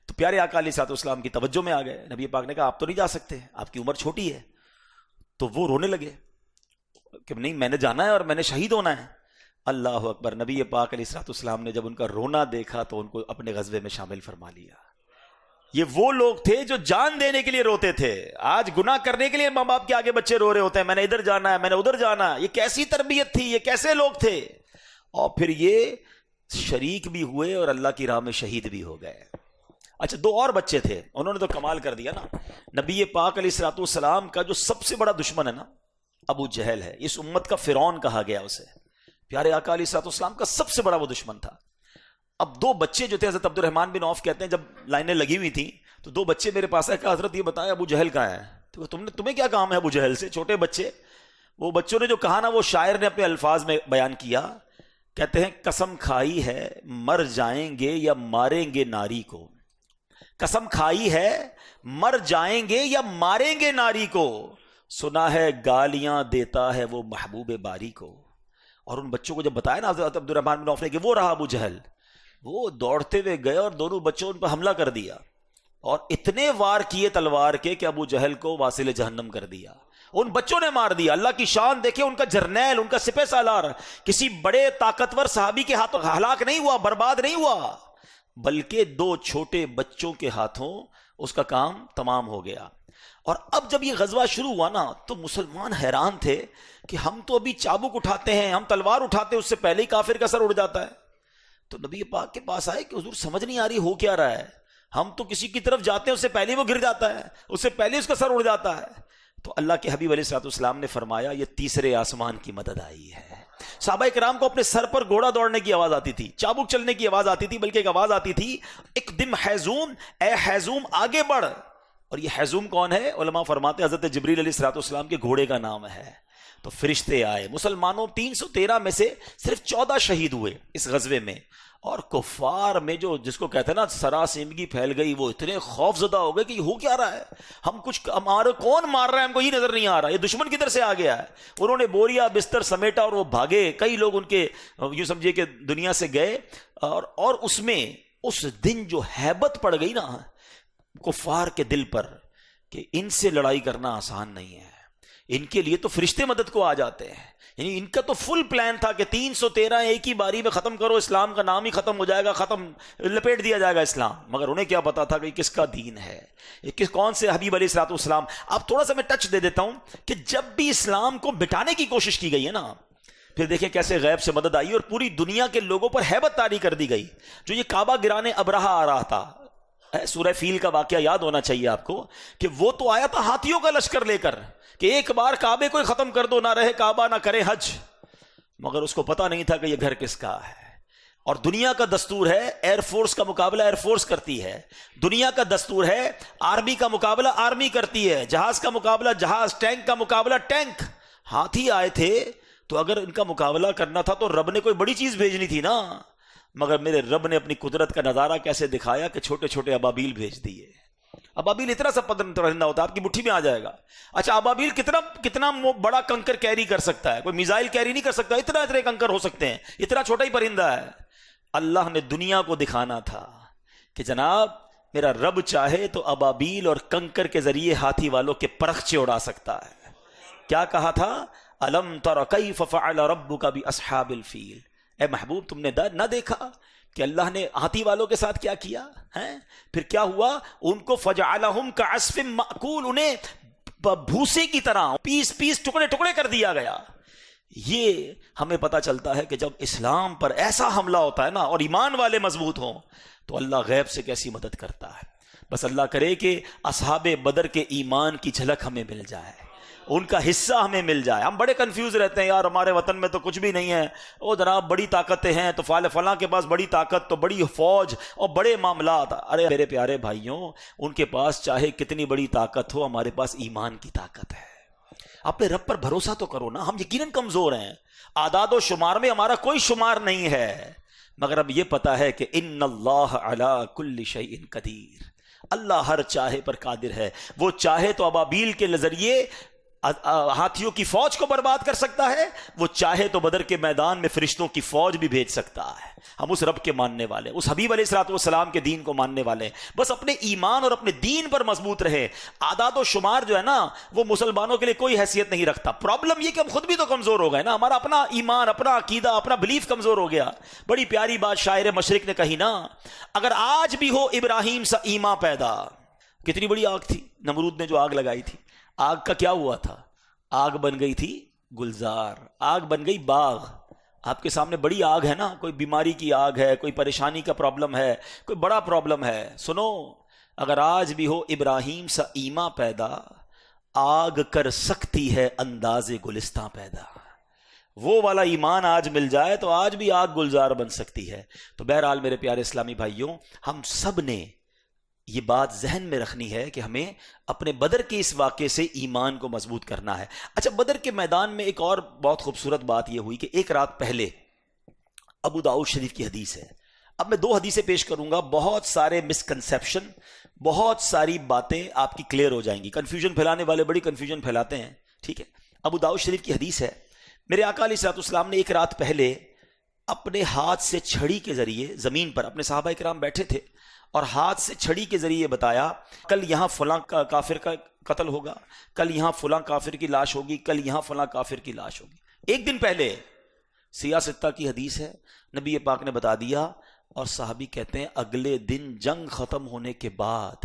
تو پیارے آقا علیہ الصلوۃ والسلام کی توجہ میں آ گئے. نبی پاک نے کہا آپ تو نہیں جا سکتے، آپ کی عمر چھوٹی ہے. تو وہ رونے لگے کہ نہیں میں نے جانا ہے اور میں نے شہید ہونا ہے. اللہ اکبر. نبی پاک علیہ الصلوۃ والسلام نے جب ان کا رونا دیکھا تو ان کو اپنے غزوے میں شامل فرما لیا. یہ وہ لوگ تھے جو جان دینے کے لیے روتے تھے. آج گناہ کرنے کے لیے ماں باپ کے آگے بچے رو رہے ہوتے ہیں، میں نے ادھر جانا ہے، میں نے ادھر جانا ہے. یہ کیسی تربیت تھی، یہ کیسے لوگ تھے؟ اور پھر یہ شریک بھی ہوئے اور اللہ کی راہ میں شہید بھی ہو گئے. اچھا 2 اور بچے تھے، انہوں نے تو کمال کر دیا نا. نبی پاک علیہ الصلوۃ والسلام کا جو سب سے بڑا دشمن ہے نا ابو جہل ہے. اس امت کا فرعون کہا گیا اسے. پیارے آقا علیہ الصلوۃ والسلام کا سب سے بڑا وہ دشمن تھا. اب 2 بچے جو تھے، حضرت عبد الرحمن بن عوف کہتے ہیں جب لائنیں لگی ہوئی تھیں تو 2 بچے میرے پاس آئے کہ حضرت یہ بتائیں ابو جہل کہاں ہے؟ تو تمہیں کیا کام ہے ابو جہل سے؟ چھوٹے بچے. وہ بچوں نے جو کہا نا وہ شاعر نے اپنے الفاظ میں بیان کیا. کہتے ہیں قسم کھائی ہے مر جائیں گے یا ماریں گے ناری کو. قسم کھائی ہے مر جائیں گے یا ماریں گے ناری کو. سنا ہے گالیاں دیتا ہے وہ محبوب باری کو. اور ان بچوں کو جب بتایا نا حضرت عبد الرحمن بن عوف نے کہ وہ رہا ابو جہل، وہ دوڑتے ہوئے گئے اور دونوں بچوں ان پر حملہ کر دیا اور اتنے وار کیے تلوار کے کہ ابو جہل کو واصل جہنم کر دیا. ان بچوں نے مار دیا. اللہ کی شان دیکھیں, ان کا جرنیل, ان کا سپہ سالار کسی بڑے طاقتور صحابی کے ہاتھوں ہلاک نہیں ہوا, برباد نہیں ہوا, بلکہ 2 چھوٹے بچوں کے ہاتھوں اس کا کام تمام ہو گیا. اور اب جب یہ غزوہ شروع ہوا نا تو مسلمان حیران تھے کہ ہم تو ابھی چابک اٹھاتے ہیں, ہم تلوار اٹھاتے ہیں, اس سے پہلے ہی کافر کا سر اڑ جاتا ہے. تو نبی پاک کے پاس آئے کہ حضور سمجھ نہیں آ رہی ہو کیا رہا ہے, ہم تو کسی کی طرف جاتے ہیں اس سے پہلے وہ گر جاتا ہے, اس سے پہلے اس کا سر اڑ جاتا ہے. تو اللہ کے حبیب علیہ الصلوۃ والسلام نے فرمایا یہ تیسرے آسمان کی مدد آئی ہے. صحابہ کرام کو اپنے سر پر گھوڑا دوڑنے کی آواز آتی تھی, چابک چلنے کی آواز آتی تھی, بلکہ ایک آواز آتی تھی ایک دم حیزوم, اے حیزوم آگے بڑھ. اور یہ حیزوم کون ہے؟ علماء فرماتے ہیں حضرت جبریل علیہ الصلوۃ والسلام کے گھوڑے کا نام ہے. تو فرشتے آئے, مسلمانوں 313 میں سے صرف 14 شہید ہوئے اس غزوے میں, اور کفار میں جو جس کو کہتے ہیں نا سراسیمگی پھیل گئی, وہ اتنے خوف زدہ ہو گئے کہ یہ ہو کیا رہا ہے, ہم کچھ ہمارے کون مار رہا ہے, ہم کو یہ نظر نہیں آ رہا, یہ دشمن کدھر سے آ گیا ہے. انہوں نے بوریا بستر سمیٹا اور وہ بھاگے. کئی لوگ ان کے یوں سمجھے کہ دنیا سے گئے. اور اس میں اس دن جو ہیبت پڑ گئی نا کفار کے دل پر کہ ان سے لڑائی کرنا آسان نہیں ہے, ان کے لیے تو فرشتے مدد کو آ جاتے ہیں. یعنی ان کا تو فل پلان تھا کہ 313 ایک ہی باری میں ختم کرو, اسلام کا نام ہی ختم ہو جائے گا, ختم لپیٹ دیا جائے گا اسلام. مگر انہیں کیا پتا تھا کہ کس کا دین ہے, کس کون سے حبیب علیہ الصلوۃ والسلام. اب تھوڑا سا میں ٹچ دے دیتا ہوں کہ جب بھی اسلام کو مٹانے کی کوشش کی گئی ہے نا, پھر دیکھیں کیسے غیب سے مدد آئی اور پوری دنیا کے لوگوں پر ہیبت طاری کر دی گئی. جو یہ کعبہ گرانے ابرہہ آ رہا تھا, سورہ فیل کا واقعہ یاد ہونا چاہیے آپ کو, کہ وہ تو آیا تھا ہاتھیوں کا لشکر لے کر کہ ایک بار کعبے کو ختم کر دو, نہ رہے کعبہ نہ کرے حج. مگر اس کو پتا نہیں تھا کہ یہ گھر کس کا ہے. اور دنیا کا دستور ہے ایئر فورس کا مقابلہ ایئر فورس کرتی ہے, دنیا کا دستور ہے آرمی کا مقابلہ آرمی کرتی ہے, جہاز کا مقابلہ جہاز, ٹینک کا مقابلہ ٹینک. ہاتھی آئے تھے تو اگر ان کا مقابلہ کرنا تھا تو رب نے کوئی بڑی چیز بھیجنی تھی نا, مگر میرے رب نے اپنی قدرت کا نظارہ کیسے دکھایا کہ چھوٹے چھوٹے ابابیل بھیج دیے. ابابیل اتنا سا پرندہ ہوتا ہے آپ کی مٹھی میں آ جائے گا. اچھا ابابیل کتنا بڑا کنکر کیری کر سکتا ہے, کوئی میزائل کیری نہیں کر سکتا, اتنے کنکر ہو سکتے ہیں, اتنا چھوٹا ہی پرندہ ہے. اللہ نے دنیا کو دکھانا تھا کہ جناب میرا رب چاہے تو ابابیل اور کنکر کے ذریعے ہاتھی والوں کے پرخچے اڑا سکتا ہے. کیا کہا تھا؟ الم تر کیف فعل ربک باصحاب الفیل, اے محبوب تم نے نہ دیکھا کہ اللہ نے ہاتھی والوں کے ساتھ کیا کیا ہے؟ پھر کیا ہوا؟ ان کو فجعلہم کعصف مأکول, انہیں بھوسے کی طرح پیس پیس ٹکڑے ٹکڑے کر دیا گیا. یہ ہمیں پتا چلتا ہے کہ جب اسلام پر ایسا حملہ ہوتا ہے نا اور ایمان والے مضبوط ہوں تو اللہ غیب سے کیسی مدد کرتا ہے. بس اللہ کرے کہ اصحاب بدر کے ایمان کی جھلک ہمیں مل جائے, ان کا حصہ ہمیں مل جائے. ہم بڑے کنفیوز رہتے ہیں, یار ہمارے وطن میں تو کچھ بھی نہیں ہے, او جناب بڑی طاقتیں ہیں تو فلاں کے پاس بڑی طاقت تو بڑی فوج اور بڑے معاملات. ارے میرے پیارے بھائیوں, ان کے پاس چاہے کتنی بڑی طاقت ہو, ہمارے پاس ایمان کی طاقت ہے. اپنے رب پر بھروسہ تو کرو نا. ہم یقیناً کمزور ہیں, اعداد و شمار میں ہمارا کوئی شمار نہیں ہے, مگر اب یہ پتا ہے کہ ان اللہ علی کل شیء قدیر, اللہ ہر چاہے پر قادر ہے. وہ چاہے تو ابابیل کے ذریعے ہاتھیوں کی فوج کو برباد کر سکتا ہے, وہ چاہے تو بدر کے میدان میں فرشتوں کی فوج بھی بھیج سکتا ہے. ہم اس رب کے ماننے والے, اس حبیب علیہ الصلوۃ والسلام کے دین کو ماننے والے, بس اپنے ایمان اور اپنے دین پر مضبوط رہے. اعداد و شمار جو ہے نا وہ مسلمانوں کے لیے کوئی حیثیت نہیں رکھتا. پرابلم یہ کہ ہم خود بھی تو کمزور ہو گئے نا, ہمارا اپنا ایمان, اپنا عقیدہ, اپنا بلیف کمزور ہو گیا. بڑی پیاری بات شاعر مشرق نے کہی نا, اگر آج بھی ہو ابراہیم سا ایمان پیدا. کتنی بڑی آگ تھی نمرود نے جو آگ لگائی تھی, آگ کا کیا ہوا تھا؟ آگ بن گئی تھی گلزار, آگ بن گئی باغ. آپ کے سامنے بڑی آگ ہے نا, کوئی بیماری کی آگ ہے, کوئی پریشانی کا پرابلم ہے, کوئی بڑا پرابلم ہے. سنو, اگر آج بھی ہو ابراہیم سا ایمان پیدا, آگ کر سکتی ہے انداز گلستان پیدا. وہ والا ایمان آج مل جائے تو آج بھی آگ گلزار بن سکتی ہے. تو بہرحال میرے پیارے اسلامی بھائیوں, ہم سب نے یہ بات ذہن میں رکھنی ہے کہ ہمیں اپنے بدر کے اس واقعے سے ایمان کو مضبوط کرنا ہے. اچھا, بدر کے میدان میں ایک اور بہت خوبصورت بات یہ ہوئی کہ ایک رات پہلے ابو داؤد شریف کی حدیث ہے. اب میں 2 حدیثیں پیش کروں گا, بہت سارے مسکنسیپشن, بہت ساری باتیں آپ کی کلیئر ہو جائیں گی. کنفیوژن پھیلانے والے بڑی کنفیوژن پھیلاتے ہیں, ٹھیک ہے. ابو داؤد شریف کی حدیث ہے, میرے آقا علیہ الصلوۃ والسلام نے ایک رات پہلے اپنے ہاتھ سے چھڑی کے ذریعے زمین پر، اپنے صحابہ کرام بیٹھے تھے اور ہاتھ سے چھڑی کے ذریعے بتایا کل یہاں فلاں کافر کا قتل ہوگا، کل یہاں فلاں کافر کی لاش ہوگی، کل یہاں فلاں کافر کی لاش ہوگی. ایک دن پہلے سیاستہ کی حدیث ہے، نبی پاک نے بتا دیا. اور صحابی کہتے ہیں اگلے دن جنگ ختم ہونے کے بعد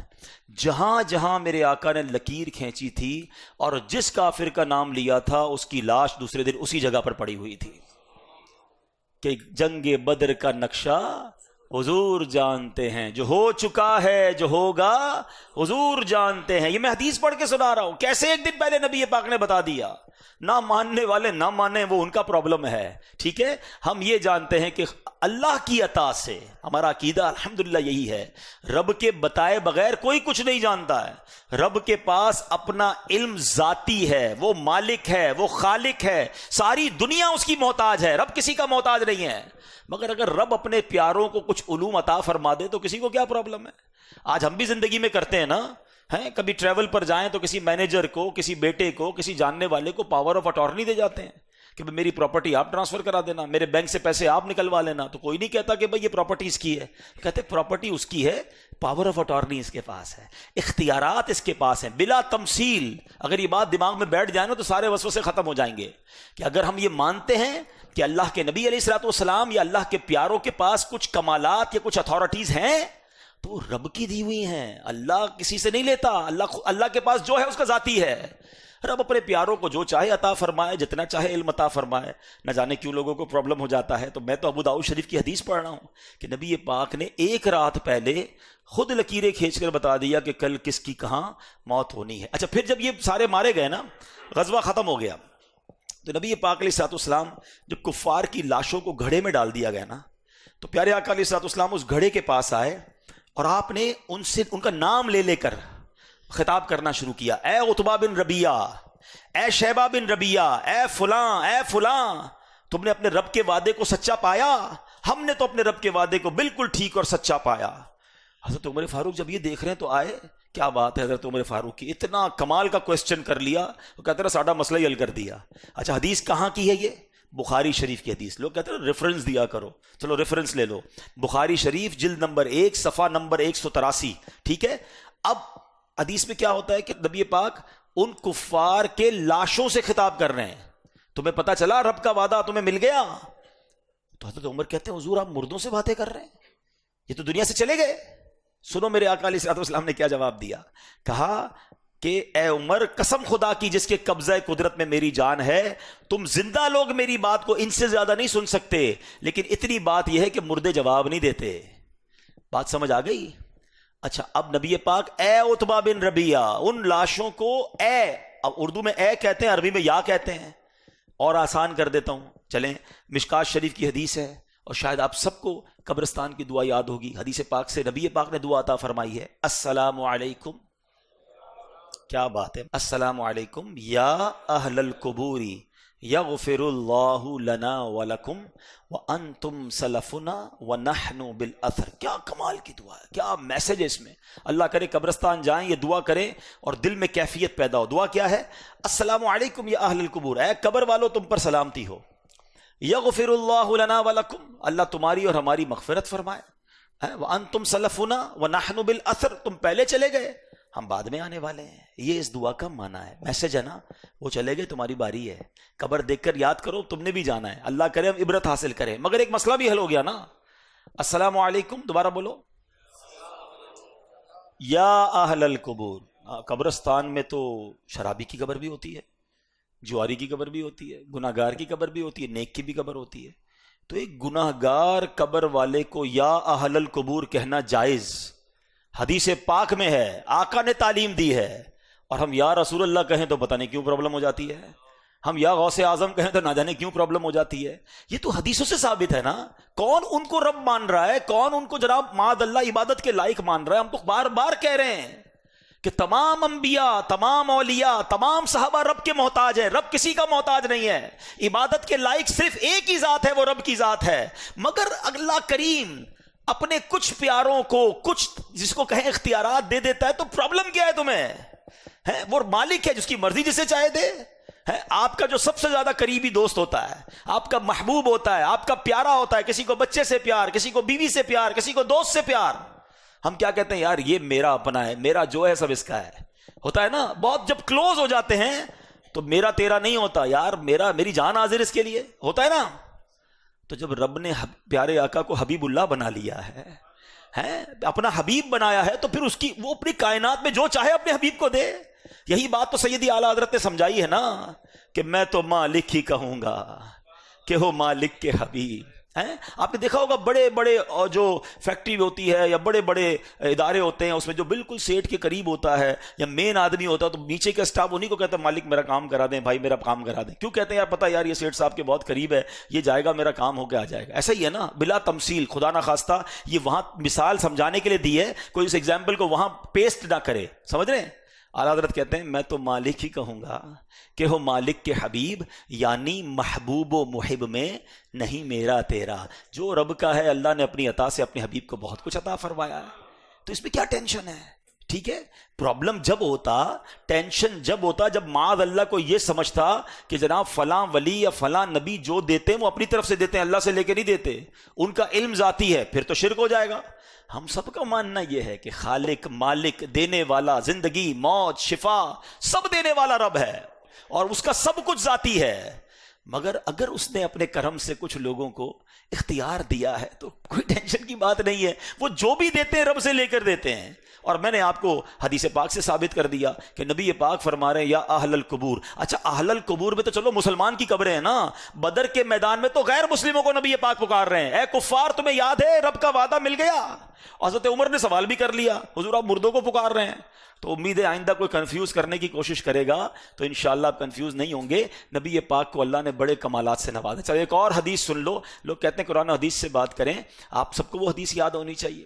جہاں جہاں میرے آقا نے لکیر کھینچی تھی اور جس کافر کا نام لیا تھا اس کی لاش دوسرے دن اسی جگہ پر پڑی ہوئی تھی. کہ جنگ بدر کا نقشہ حضور جانتے ہیں، جو ہو چکا ہے جو ہوگا حضور جانتے ہیں. یہ میں حدیث پڑھ کے سنا رہا ہوں، کیسے ایک دن پہلے نبی پاک نے بتا دیا. نہ ماننے والے نہ مانیں، وہ ان کا پرابلم ہے. ٹھیک ہے، ہم یہ جانتے ہیں کہ اللہ کی عطا سے ہمارا عقیدہ الحمدللہ یہی ہے، رب کے بتائے بغیر کوئی کچھ نہیں جانتا ہے. رب کے پاس اپنا علم ذاتی ہے، وہ مالک ہے، وہ خالق ہے، ساری دنیا اس کی محتاج ہے، رب کسی کا محتاج نہیں ہے. مگر اگر رب اپنے پیاروں کو کچھ علوم عطا فرما دے تو کسی کو کیا پرابلم ہے؟ آج ہم بھی زندگی میں کرتے ہیں نا، کبھی ٹریول پر جائیں تو کسی مینیجر کو، کسی بیٹے کو، کسی جاننے والے کو پاور آف اٹارنی دے جاتے ہیں کہ میری پراپرٹی آپ ٹرانسفر کرا دینا، میرے بینک سے پیسے آپ نکلوا لینا. تو کوئی نہیں کہتا کہ بھئی یہ پراپرٹی اس کی ہے، کہتے پراپرٹی اس کی ہے، پاور آف اٹارنی اس کے پاس ہے، اختیارات اس کے پاس ہیں بلا تمثیل. اگر یہ بات دماغ میں بیٹھ جائے نا تو سارے وسوسے ختم ہو جائیں گے کہ اگر ہم یہ مانتے ہیں کہ اللہ کے نبی علیہ الصلوۃ والسلام یا اللہ کے پیاروں کے پاس کچھ کمالات یا کچھ اتھارٹیز ہیں تو رب کی دی ہوئی ہیں. اللہ کسی سے نہیں لیتا، اللہ کے پاس جو ہے اس کا ذاتی ہے. رب اپنے پیاروں کو جو چاہے عطا فرمائے، جتنا چاہے علم عطا فرمائے. نہ جانے کیوں لوگوں کو پرابلم ہو جاتا ہے. تو میں تو ابو داؤد شریف کی حدیث پڑھ رہا ہوں کہ نبی پاک نے ایک رات پہلے خود لکیریں کھینچ کر بتا دیا کہ کل کس کی کہاں موت ہونی ہے. اچھا، پھر جب یہ سارے مارے گئے نا، غزوہ ختم ہو گیا، تو نبی پاک علیہ الصلوۃ والسلام جب کفار کی لاشوں کو گھڑے میں ڈال دیا گیا نا، تو پیارے آقا علیہ الصلوۃ والسلام اس گھڑے کے پاس آئے اور آپ نے ان سے ان کا نام لے لے کر خطاب کرنا شروع کیا. اے عتبہ بن ربیعہ، اے شیبہ بن ربیعہ، اے فلاں، اے فلاں، تم نے اپنے رب کے وعدے کو سچا پایا؟ ہم نے تو اپنے رب کے وعدے کو بالکل ٹھیک اور سچا پایا. حضرت عمر فاروق جب یہ دیکھ رہے ہیں تو آئے، کیا بات ہے حضرت عمر فاروق کی، اتنا کمال کا کوسچن کر لیا. وہ کہتے ہیں ساڈا مسئلہ ہی حل کر دیا. اچھا، حدیث کہاں کی ہے؟ یہ بخاری شریف کی حدیث. لوگ کہتے ہیں ریفرنس دیا کرو، چلو ریفرنس لے لو. بخاری شریف جلد نمبر 1 صفحہ نمبر 183. ٹھیک ہے، اب حدیث میں کیا ہوتا ہے کہ نبی پاک ان کفار کے لاشوں سے خطاب کر رہے ہیں. تمہیں پتا چلا رب کا وعدہ تمہیں مل گیا؟ تو حضرت عمر کہتے ہیں حضور آپ مردوں سے باتیں کر رہے ہیں، یہ تو دنیا سے چلے گئے. سنو میرے آقا علیہ الصلوۃ والسلام نے کیا جواب دیا. کہا کہ اے عمر، قسم خدا کی جس کے قبضہ قدرت میں میری جان ہے، تم زندہ لوگ میری بات کو ان سے زیادہ نہیں سن سکتے، لیکن اتنی بات یہ ہے کہ مردے جواب نہیں دیتے. بات سمجھ آ گئی؟ اچھا، اب نبی پاک اے عتبہ بن ربیعہ، ان لاشوں کو اے، اب اردو میں اے کہتے ہیں، عربی میں یا کہتے ہیں. اور آسان کر دیتا ہوں، چلیں مشکات شریف کی حدیث ہے اور شاید آپ سب کو قبرستان کی دعا یاد ہوگی. حدیث پاک سے نبی پاک نے دعا عطا فرمائی ہے، السلام علیکم، کیا بات ہے، السلام علیکم یا اہل القبور یغفر اللہ لنا ولکم وانتم سلفنا ونحن بالاثر. کیا کمال کی دعا ہے، کیا میسج ہے اس میں. اللہ کرے قبرستان جائیں، یہ دعا کریں اور دل میں کیفیت پیدا ہو. دعا کیا ہے؟ السلام علیکم یا اہل القبور، اے قبر والو تم پر سلامتی ہو. یغفر اللہ لنا ولکم، اللہ تمہاری اور ہماری مغفرت فرمائے. وانتم سلفنا ونحن بالاثر، تم پہلے چلے گئے، ہم بعد میں آنے والے ہیں. یہ اس دعا کا معنی ہے، میسج ہے نا. وہ چلے گئے، تمہاری باری ہے. قبر دیکھ کر یاد کرو، تم نے بھی جانا ہے. اللہ کرے ہم عبرت حاصل کریں. مگر ایک مسئلہ بھی حل ہو گیا نا. السلام علیکم، دوبارہ بولو، یا اہل القبور. قبرستان میں تو شرابی کی قبر بھی ہوتی ہے، جواری کی قبر بھی ہوتی ہے، گناہگار کی قبر بھی ہوتی ہے، نیک کی بھی قبر ہوتی ہے. تو ایک گناہگار قبر والے کو یا اہل القبور کہنا جائز، حدیث پاک میں ہے، آقا نے تعلیم دی ہے. اور ہم یا رسول اللہ کہیں تو پتہ نہیں کیوں پرابلم ہو جاتی ہے، ہم یا غوث اعظم کہیں تو نہ جانے کیوں پرابلم ہو جاتی ہے. یہ تو حدیثوں سے ثابت ہے نا. کون ان کو رب مان رہا ہے؟ کون ان کو جناب معاذ اللہ عبادت کے لائق مان رہا ہے؟ ہم تو بار بار کہہ رہے ہیں کہ تمام انبیاء، تمام اولیاء، تمام صحابہ رب کے محتاج ہیں. رب کسی کا محتاج نہیں ہے. عبادت کے لائق صرف ایک ہی ذات ہے، وہ رب کی ذات ہے. مگر اللہ کریم اپنے کچھ پیاروں کو کچھ جس کو کہیں اختیارات دے دیتا ہے. تو پرابلم کیا ہے تمہیں؟ وہ مالک ہے جس کی مرضی جسے چاہے دے. ہے آپ کا جو سب سے زیادہ قریبی دوست ہوتا ہے، آپ کا محبوب ہوتا ہے، آپ کا پیارا ہوتا ہے، کسی کو بچے سے پیار، کسی کو بیوی سے پیار، کسی کو دوست سے پیار، ہم کیا کہتے ہیں؟ یار یہ میرا اپنا ہے، میرا جو ہے سب اس کا ہے. ہوتا ہے نا، بہت جب کلوز ہو جاتے ہیں تو میرا تیرا نہیں ہوتا، یار میری جان حاضر اس کے لیے، ہوتا ہے نا. تو جب رب نے پیارے آقا کو حبیب اللہ بنا لیا ہے، اپنا حبیب بنایا ہے، تو پھر اس کی وہ اپنی کائنات میں جو چاہے اپنے حبیب کو دے. یہی بات تو سیدی اعلیٰ حضرت نے سمجھائی ہے نا کہ میں تو مالک ہی کہوں گا کہ ہو مالک کے حبیب. آپ نے دیکھا ہوگا بڑے بڑے جو فیکٹری ہوتی ہے یا بڑے بڑے ادارے ہوتے ہیں، اس میں جو بالکل سیٹ کے قریب ہوتا ہے یا مین آدمی ہوتا ہے، تو نیچے کا اسٹاف انہیں کو کہتا ہے مالک میرا کام کرا دیں، بھائی میرا کام کرا دیں. کیوں کہتے ہیں؟ یار پتہ یار یہ سیٹ صاحب کے بہت قریب ہے، یہ جائے گا میرا کام ہو کے آ جائے گا. ایسا ہی ہے نا، بلا تمثیل، خدا نخواستہ یہ وہاں مثال سمجھانے کے لیے دی ہے، کوئی اس ایگزامپل کو وہاں پیسٹ نہ کرے. سمجھ رہے ہیں؟ اعلیٰ حضرت کہتے ہیں میں تو مالک ہی کہوں گا کہ ہو مالک کے حبیب، یعنی محبوب و محب میں نہیں میرا تیرا. جو رب کا ہے اللہ نے اپنی عطا سے اپنے حبیب کو بہت کچھ عطا فرمایا ہے، تو اس میں کیا ٹینشن ہے؟ ٹھیک ہے، پرابلم جب ہوتا، ٹینشن جب ہوتا جب معاذ اللہ کو یہ سمجھتا کہ جناب فلاں ولی یا فلاں نبی جو دیتے ہیں وہ اپنی طرف سے دیتے ہیں، اللہ سے لے کے نہیں دیتے، ان کا علم ذاتی ہے، پھر تو شرک ہو جائے گا. ہم سب کا ماننا یہ ہے کہ خالق، مالک، دینے والا، زندگی، موت، شفا سب دینے والا رب ہے اور اس کا سب کچھ ذاتی ہے. مگر اگر اس نے اپنے کرم سے کچھ لوگوں کو اختیار دیا ہے تو کوئی ٹینشن کی بات نہیں ہے، وہ جو بھی دیتے ہیں رب سے لے کر دیتے ہیں. اور میں نے آپ کو حدیث پاک سے ثابت کر دیا کہ نبی پاک فرما رہے ہیں یا اہل القبور. اچھا اہل القبور میں تو چلو مسلمان کی قبریں ہیں نا، بدر کے میدان میں تو غیر مسلموں کو نبی پاک پکار رہے ہیں، اے کفار تمہیں یاد ہے رب کا وعدہ مل گیا. حضرت عمر نے سوال بھی کر لیا، حضور آپ مردوں کو پکار رہے ہیں. تو امید ہے آئندہ کوئی کنفیوز کرنے کی کوشش کرے گا تو انشاءاللہ آپ کنفیوز نہیں ہوں گے. نبی پاک کو اللہ نے بڑے کمالات سے نوازا. چلو ایک اور حدیث سن لو. لوگ کہتے ہیں قرآن و حدیث سے بات کریں، آپ سب کو وہ حدیث یاد ہونی چاہیے.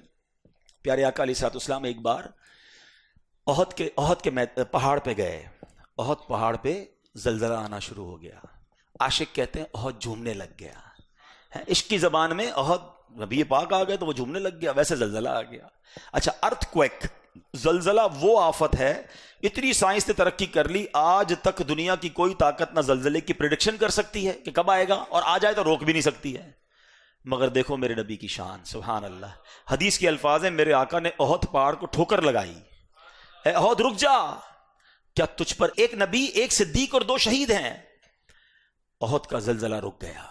پیارے آقا علیہ الصلوۃ والسلام ایک بار احد کے پہاڑ پہ گئے. احد پہاڑ پہ زلزلہ آنا شروع ہو گیا. عاشق کہتے ہیں احد جھومنے لگ گیا. عشق کی زبان میں احد، نبی پاک آ گئے تو وہ جھومنے لگ گیا، ویسے زلزلہ آ گیا. اچھا ارتھ کویک، زلزلہ وہ آفت ہے، اتنی سائنس نے ترقی کر لی، آج تک دنیا کی کوئی طاقت نہ زلزلے کی پریڈکشن کر سکتی ہے کہ کب آئے گا، اور آ جائے تو روک بھی نہیں سکتی ہے. مگر دیکھو میرے نبی کی شان، سبحان اللہ. حدیث کے الفاظ ہیں میرے آقا نے احد پہاڑ کو ٹھوکر لگائی، اے احد رک جا، کیا تجھ پر ایک نبی، ایک صدیق اور 2 شہید ہیں. احد کا زلزلہ رک گیا.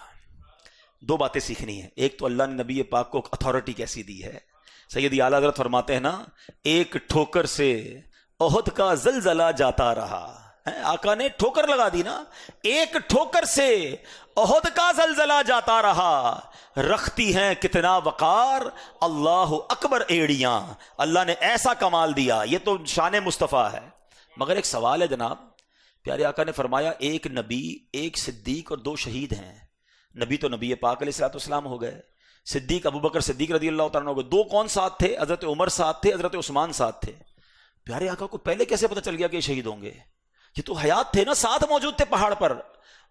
2 باتیں سیکھنی ہیں. ایک تو اللہ نے نبی پاک کو اتھارٹی کیسی دی ہے. سیدی اعلیٰ حضرت فرماتے ہیں نا، ایک ٹھوکر سے احد کا زلزلہ جاتا رہا. آقا نے ٹھوکر لگا دی نا، ایک ٹھوکر سے احد کا زلزلہ جاتا رہا. رکھتی ہیں کتنا وقار اللہ اکبر ایڑیاں. اللہ نے ایسا کمال دیا، یہ تو شان مصطفیٰ ہے. مگر ایک سوال ہے جناب، پیارے آقا نے فرمایا ایک نبی، ایک صدیق اور 2 شہید ہیں. نبی تو نبی پاک علیہ الصلوۃ والسلام ہو گئے، صدیق ابوبکر صدیق رضی اللہ تعالیٰ ہو گئے. 2 کون ساتھ تھے؟ حضرت عمر ساتھ تھے، حضرت عثمان ساتھ تھے. پیارے آقا کو پہلے کیسے پتہ چل گیا کہ یہ شہید ہوں گے؟ یہ تو حیات تھے نا، ساتھ موجود تھے پہاڑ پر.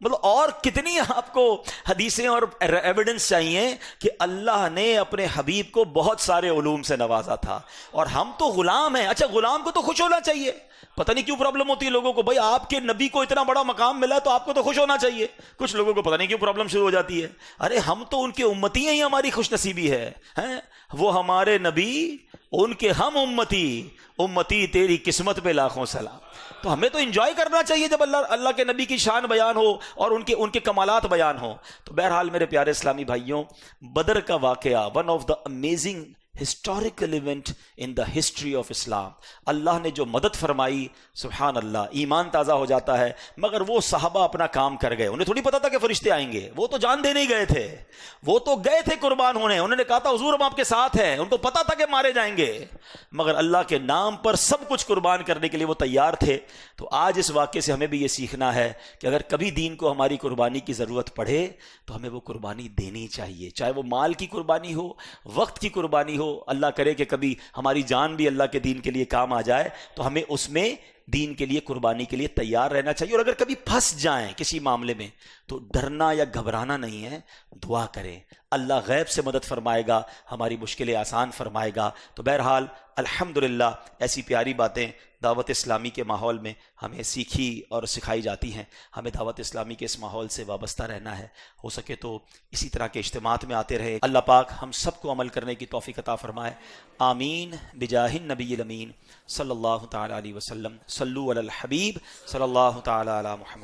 مطلب اور کتنی آپ کو حدیثیں اور ایویڈنس چاہیے کہ اللہ نے اپنے حبیب کو بہت سارے علوم سے نوازا تھا، اور ہم تو غلام ہیں. اچھا غلام کو تو خوش ہونا چاہیے. پتہ نہیں کیوں پرابلم ہوتی ہے لوگوں کو، بھائی آپ کے نبی کو اتنا بڑا مقام ملا تو آپ کو تو خوش ہونا چاہیے. کچھ لوگوں کو پتہ نہیں کیوں پرابلم شروع ہو جاتی ہے، ارے ہم تو ان کے امتی ہیں، ہی ہماری خوش نصیبی ہے. وہ ہمارے نبی، ان کے ہم امتی، امتی تیری قسمت پہ لاکھوں سلام. تو ہمیں تو انجوائے کرنا چاہیے جب اللہ کے نبی کی شان بیان ہو اور ان کے کمالات بیان ہو. تو بہرحال میرے پیارے اسلامی بھائیوں، بدر کا واقعہ one of the amazing historical event in the history of Islam. اللہ نے جو مدد فرمائی، سبحان اللہ، ایمان تازہ ہو جاتا ہے. مگر وہ صحابہ اپنا کام کر گئے، انہیں تھوڑی پتا تھا کہ فرشتے آئیں گے. وہ تو جان دینے ہی گئے تھے، وہ تو گئے تھے قربان ہونے. انہوں نے کہا تھا حضور ہم آپ کے ساتھ ہیں، ان کو پتا تھا کہ مارے جائیں گے، مگر اللہ کے نام پر سب کچھ قربان کرنے کے لیے وہ تیار تھے. تو آج اس واقعے سے ہمیں بھی یہ سیکھنا ہے کہ اگر کبھی دین کو ہماری قربانی کی ضرورت پڑے تو ہمیں وہ قربانی دینی چاہیے، چاہے وہ مال کی قربانی ہو، وقت کی قربانی ہو. اللہ کرے کہ کبھی ہماری جان بھی اللہ کے دین کے لیے کام آ جائے تو ہمیں اس میں دین کے لیے قربانی کے لیے تیار رہنا چاہیے، اور اگر کبھی پھنس جائیں کسی معاملے میں تو ڈرنا یا گھبرانا نہیں ہے، دعا کریں، اللہ غیب سے مدد فرمائے گا، ہماری مشکلیں آسان فرمائے گا۔ تو بہرحال الحمدللہ ایسی پیاری باتیں دعوت اسلامی کے ماحول میں ہمیں سیکھی اور سکھائی جاتی ہیں۔ ہمیں دعوت اسلامی کے اس ماحول سے وابستہ رہنا ہے، ہو سکے تو اسی طرح کے اجتماعات میں آتے رہے۔ اللہ پاک ہم سب کو عمل کرنے کی توفیق عطا فرمائے، آمین بجاہ النبی الامین صلی اللہ تعالی علیہ وسلم۔ صلو علی الحبیب صلی اللہ تعالی علی محمد۔